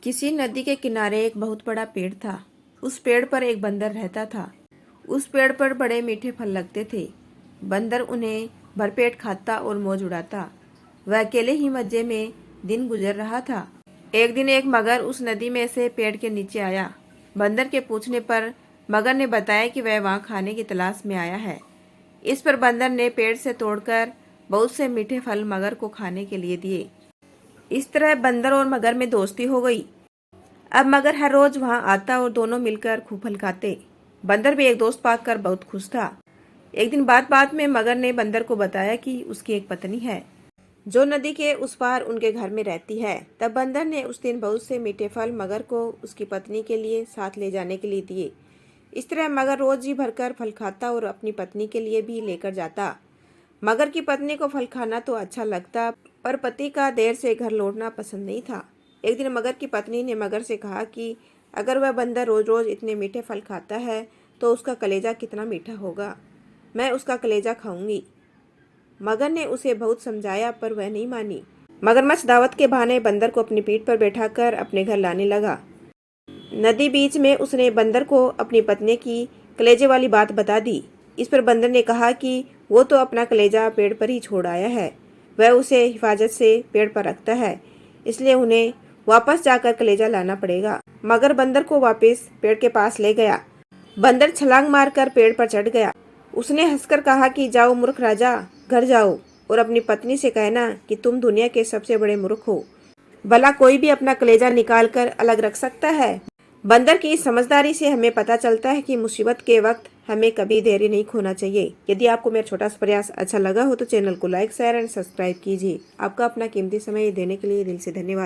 किसी नदी के किनारे एक बहुत बड़ा पेड़ था। उस पेड़ पर एक बंदर रहता था। उस पेड़ पर बड़े मीठे फल लगते थे। बंदर उन्हें भरपेट खाता और मौज उड़ाता। वह अकेले ही मजे में दिन गुजर रहा था। एक दिन एक मगर उस नदी में से पेड़ के नीचे आया। बंदर के पूछने पर मगर ने बताया कि वह वहाँ खाने की तलाश में आया है। इस पर बंदर ने पेड़ से तोड़कर बहुत से मीठे फल मगर को खाने के लिए दिए। इस तरह बंदर और मगर में दोस्ती हो गई। अब मगर हर रोज वहां आता और दोनों मिलकर खूब फल खाते। बंदर भी एक दोस्त पाकर बहुत खुश था। एक दिन बात बात में मगर ने बंदर को बताया कि उसकी एक पत्नी है जो नदी के उस पार उनके घर में रहती है। तब बंदर ने उस दिन बहुत से मीठे फल मगर को उसकी पत्नी के लिए साथ ले जाने के लिए दिए। इस तरह मगर रोज ही भरकर फल खाता और अपनी पत्नी के लिए भी लेकर जाता। मगर की पत्नी को फल खाना तो अच्छा लगता, पर पति का देर से घर लौटना पसंद नहीं था। एक दिन मगर की पत्नी ने मगर से कहा कि अगर वह बंदर रोज रोज इतने मीठे फल खाता है तो उसका कलेजा कितना मीठा होगा। मैं उसका कलेजा खाऊंगी। मगर ने उसे बहुत समझाया पर वह नहीं मानी। मगरमच्छ दावत के बहाने बंदर को अपनी पीठ पर बैठाकर अपने घर लाने लगा। नदी बीच में उसने बंदर को अपनी पत्नी की कलेजे वाली बात बता दी। इस पर बंदर ने कहा कि वो तो अपना कलेजा पेड़ पर ही छोड़ आया है। वह उसे हिफाजत से पेड़ पर रखता है, इसलिए उन्हें वापस जाकर कलेजा लाना पड़ेगा। मगर बंदर को वापस पेड़ के पास ले गया। बंदर छलांग मारकर पेड़ पर चढ़ गया। उसने हंसकर कहा कि जाओ मूर्ख राजा, घर जाओ और अपनी पत्नी से कहना कि तुम दुनिया के सबसे बड़े मूर्ख हो। भला कोई भी अपना कलेजा निकाल कर अलग रख सकता है। बंदर की इस समझदारी से हमें पता चलता है कि मुसीबत के वक्त हमें कभी धैर्य नहीं खोना चाहिए। यदि आपको मेरा छोटा सा प्रयास अच्छा लगा हो तो चैनल को लाइक, शेयर एंड सब्सक्राइब कीजिए। आपका अपना कीमती समय देने के लिए दिल से धन्यवाद।